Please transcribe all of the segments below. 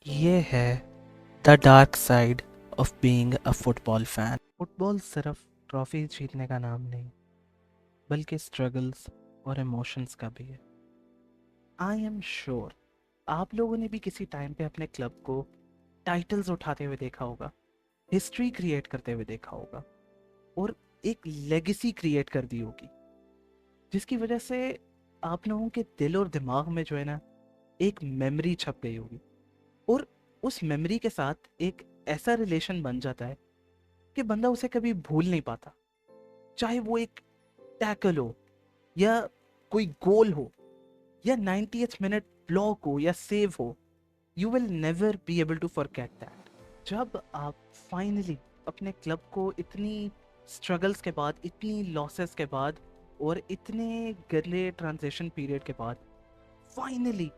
ये है the dark side of being a football fan. Football सिर्फ ट्रॉफी जीतने का नाम नहीं, बल्कि स्ट्रगल्स और इमोशंस का भी है। आई एम श्योर आप लोगों ने भी किसी टाइम पे अपने क्लब को टाइटल्स उठाते हुए देखा होगा, हिस्ट्री क्रिएट करते हुए देखा होगा और एक लेगेसी क्रिएट कर दी होगी, जिसकी वजह से आप लोगों के दिल और दिमाग में जो है ना, एक मेमोरी छप गई होगी। और उस मेमोरी के साथ एक ऐसा रिलेशन बन जाता है कि बंदा उसे कभी भूल नहीं पाता। चाहे वो एक टैकल हो, या कोई गोल हो, या 90th मिनट ब्लॉक हो या सेव हो, you will never be able to forget that. जब आप फाइनली अपने क्लब को इतनी स्ट्रगल्स के बाद, इतनी लॉसेस के बाद और इतने गले ट्रांजिशन पीरियड के बाद फाइनली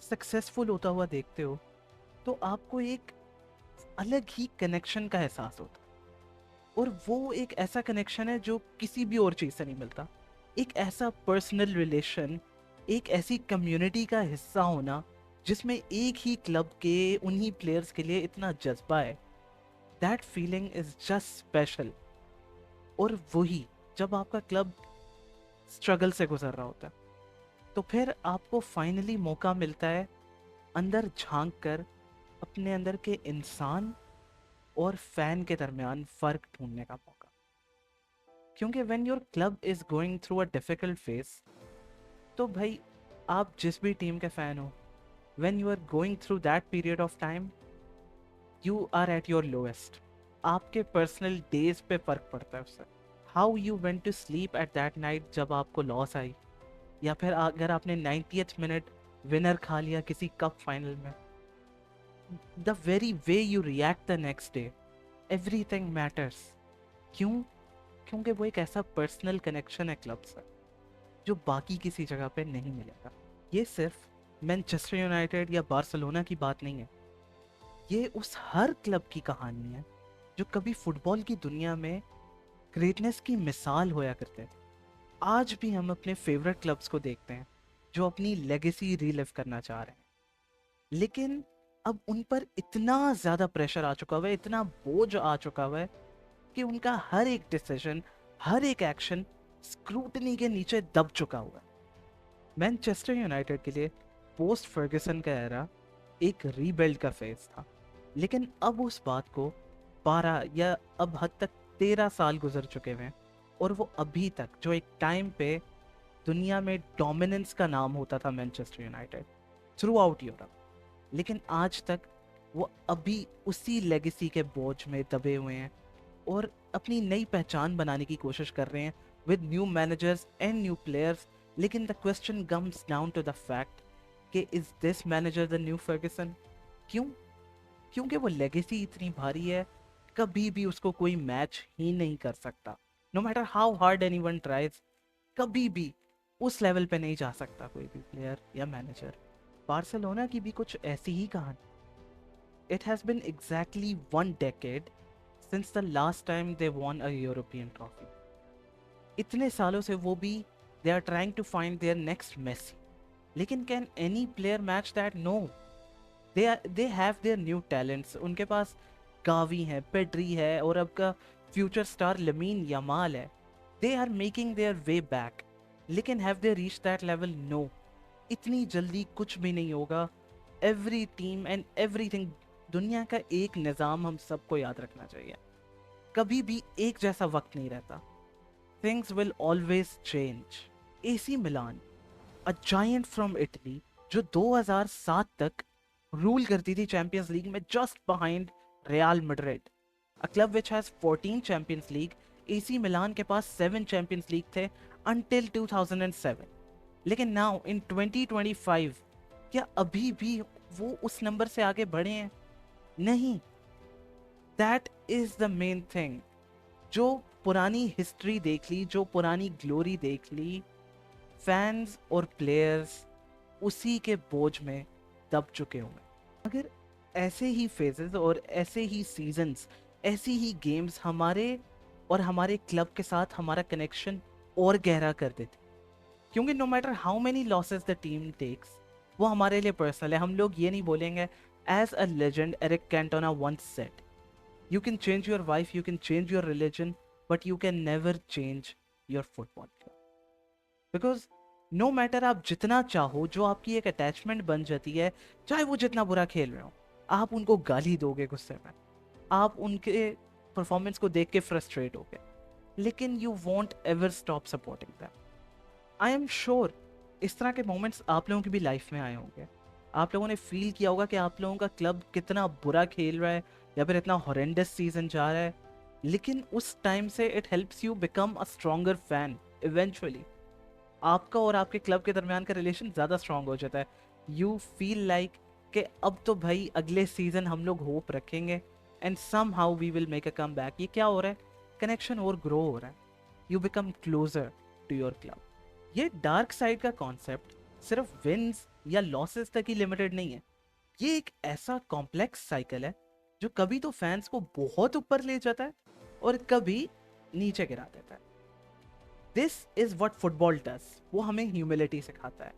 सक्सेसफुल होता हुआ देखते हो, तो आपको एक अलग ही कनेक्शन का एहसास होता है। और वो एक ऐसा कनेक्शन है जो किसी भी और चीज़ से नहीं मिलता। एक ऐसा पर्सनल रिलेशन, एक ऐसी कम्युनिटी का हिस्सा होना जिसमें एक ही क्लब के उन्हीं प्लेयर्स के लिए इतना जज्बा है, that feeling is just special. और वही जब आपका क्लब स्ट्रगल से गुजर रहा होता है, तो फिर आपको फाइनली मौका मिलता है अंदर झांक कर अपने अंदर के इंसान और फैन के दरमियान फ़र्क ढूंढने का मौका। क्योंकि when your club is going through a difficult phase, तो भाई आप जिस भी टीम के फैन हो, when you are going through that period of time, you are at your lowest. आपके पर्सनल डेज पे फर्क पड़ता है उससे। How you went to sleep at that night जब आपको लॉस आई, या फिर अगर आपने 90th मिनट विनर खा लिया किसी कप फाइनल में, the very way you react the next day, everything matters. क्यों? क्योंकि वो एक ऐसा पर्सनल कनेक्शन है क्लब से जो बाकी किसी जगह पे नहीं मिलेगा। ये सिर्फ मैनचेस्टर यूनाइटेड या बार्सिलोना की बात नहीं है, ये उस हर क्लब की कहानी है जो कभी फुटबॉल की दुनिया में ग्रेटनेस की मिसाल होया करते थे। आज भी हम अपने फेवरेट क्लब्स को देखते हैं जो अपनी लेगेसी रीलिव करना चाह रहे हैं, लेकिन अब उन पर इतना ज़्यादा प्रेशर आ चुका हुआ है, इतना बोझ आ चुका हुआ है कि उनका हर एक डिसीजन, हर एक एक्शन स्क्रूटनी के नीचे दब चुका हुआ है। मैनचेस्टर यूनाइटेड के लिए पोस्ट फर्गसन का एरा एक रीबिल्ड का फेज था, लेकिन अब उस बात को 12 या अब हद तक 13 साल गुजर चुके हुए हैं, और वो अभी तक, जो एक टाइम पे दुनिया में डोमिनेंस का नाम होता था Manchester United through out Europe, लेकिन आज तक वो अभी उसी लेगेसी के बोझ में दबे हुए हैं और अपनी नई पहचान बनाने की कोशिश कर रहे हैं with new managers and new players. लेकिन the question comes down to the fact कि is this manager the new Ferguson? क्यों? क्योंकि वो लेगेसी इतनी भारी है, कभी भी उसको कोई मैच ही नहीं कर सकता। No matter how hard anyone tries, कभी भी उस लेवल पे नहीं जा सकता कोई भी प्लेयर या मैनेजर। बार्सिलोना की भी कुछ ऐसी ही कहानी। It has been exactly 1 decade since the last time they won a European trophy. इतने सालों से वो भी they are trying to find their next Messi. लेकिन can any player match that? No. They have their new talents. उनके पास Gavi है, Pedri है, और अब का फ्यूचर स्टार लमीन यमाल है। They are making their way back. लेकिन have they reached that level? No. इतनी जल्दी कुछ भी नहीं होगा। एवरी टीम एंड एवरीथिंग, दुनिया का एक निज़ाम हम सबको याद रखना चाहिए, कभी भी एक जैसा वक्त नहीं रहता। Things will always change. AC Milan, a giant from Italy, जो 2007 तक रूल करती थी चैंपियंस लीग में, just behind real Madrid, a club which has 14 champions league. AC Milan के पास 7 चैंपियंस लीग थे अंटिल 2007। लेकिन नाउ इन 2025, क्या अभी भी वो उस नंबर से आगे बढ़े हैं? नहीं। That is the main thing. जो पुरानी हिस्ट्री देख ली, जो पुरानी ग्लोरी देख ली, फैंस और प्लेयर्स उसी के बोझ में दब चुके होंगे। अगर ऐसे ही फेजेस और ऐसे ही सीजन्स, ऐसी ही गेम्स हमारे और हमारे क्लब के साथ हमारा कनेक्शन और गहरा कर देते, क्योंकि no matter how many losses the team takes, वो हमारे लिए पर्सनल है। हम लोग ये नहीं बोलेंगे As a legend, Eric Cantona once said, you can change your wife, you can change your religion, but you can never change your football club. Because no matter आप जितना चाहो, जो आपकी एक अटैचमेंट बन जाती है, चाहे वो जितना बुरा खेल रहे हो, आप उनको गाली दोगे गुस्से में, आप उनके परफॉर्मेंस को देख के फ्रस्ट्रेट होगे, लेकिन you want ever stop supporting them. I am sure इस तरह के मोमेंट्स आप लोगों की भी लाइफ में आए होंगे. आप लोगों ने फील किया होगा कि आप लोगों का क्लब कितना बुरा खेल रहा है या फिर इतना हॉरेंडस सीजन जा रहा है, लेकिन उस टाइम से it helps you become a stronger fan. Eventually आपका और आपके क्लब के दरमियान का रिलेशन ज़्यादा स्ट्रांग हो जाता है. यू फील लाइक कि अब तो भाई अगले सीजन हम लोग होप रखेंगे and somehow we will make a comeback. ये क्या हो रहा है? कनेक्शन और ग्रो हो रहा है. You become closer to your club. ये डार्क साइड का कॉन्सेप्ट सिर्फ विन्स या लॉसेस तक ही लिमिटेड नहीं है. ये एक ऐसा कॉम्प्लेक्स साइकिल है जो कभी तो फैंस को बहुत ऊपर ले जाता है और कभी नीचे गिरा देता है. This is what football does. वो हमें ह्यूमिलिटी सिखाता है.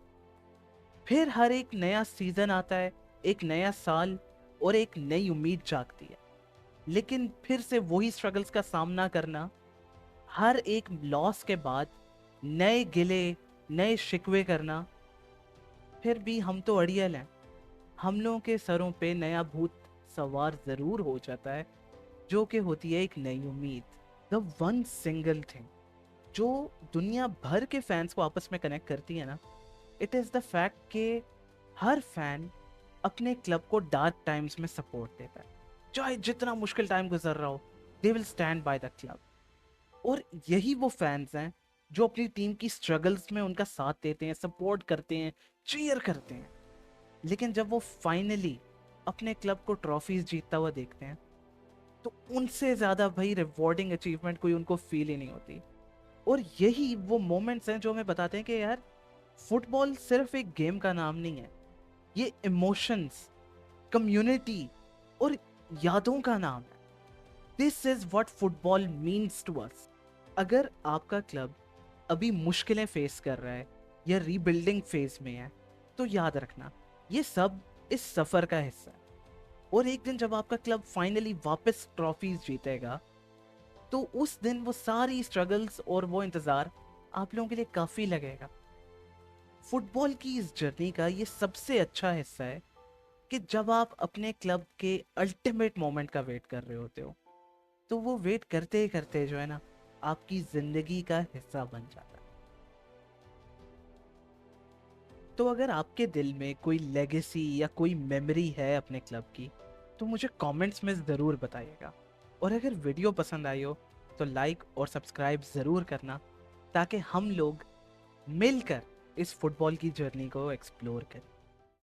फिर हर एक नया सीजन आता है, एक नया साल और एक नई उम्मीद जागती है, लेकिन फिर से वही स्ट्रगल्स का सामना करना. हर एक लॉस के बाद नए गिले, नए शिकवे करना. फिर भी हम तो अड़ियल हैं. हम लोगों के सरों पे नया भूत सवार जरूर हो जाता है, जो कि होती है एक नई उम्मीद. द वन सिंगल थिंग जो दुनिया भर के फैंस को आपस में कनेक्ट करती है ना, इट इज़ द फैक्ट कि हर फैन अपने क्लब को डार्क टाइम्स में सपोर्ट देता है. चाहे जितना मुश्किल टाइम गुजर रहा हो, they will stand by the club. और यही वो फैंस हैं जो अपनी टीम की स्ट्रगल्स में उनका साथ देते हैं, सपोर्ट करते हैं, चीयर करते हैं. लेकिन जब वो फाइनली अपने क्लब को ट्रॉफीज जीतता हुआ देखते हैं, तो उनसे ज़्यादा भाई रिवॉर्डिंग अचीवमेंट कोई उनको फील ही नहीं होती. और यही वो मोमेंट्स हैं जो हमें बताते हैं कि यार फुटबॉल सिर्फ एक गेम का नाम नहीं है. ये इमोशंस, कम्युनिटी और यादों का नाम है. This is what football means to us. अगर आपका क्लब अभी मुश्किलें फेस कर रहा है या रीबिल्डिंग फेज में है, तो याद रखना ये सब इस सफर का हिस्सा है. और एक दिन जब आपका क्लब फाइनली वापस ट्रॉफीज जीतेगा, तो उस दिन वो सारी स्ट्रगल्स और वो इंतज़ार आप लोगों के लिए काफ़ी लगेगा. फुटबॉल की इस जर्नी का ये सबसे अच्छा हिस्सा है कि जब आप अपने क्लब के अल्टीमेट मोमेंट का वेट कर रहे होते हो, तो वो वेट करते ही करते जो है ना, आपकी ज़िंदगी का हिस्सा बन जाता है. तो अगर आपके दिल में कोई लेगेसी या कोई मेमोरी है अपने क्लब की, तो मुझे कमेंट्स में ज़रूर बताइएगा. और अगर वीडियो पसंद आई हो तो लाइक और सब्सक्राइब ज़रूर करना, ताकि हम लोग मिलकर इस फुटबॉल की जर्नी को एक्सप्लोर करें.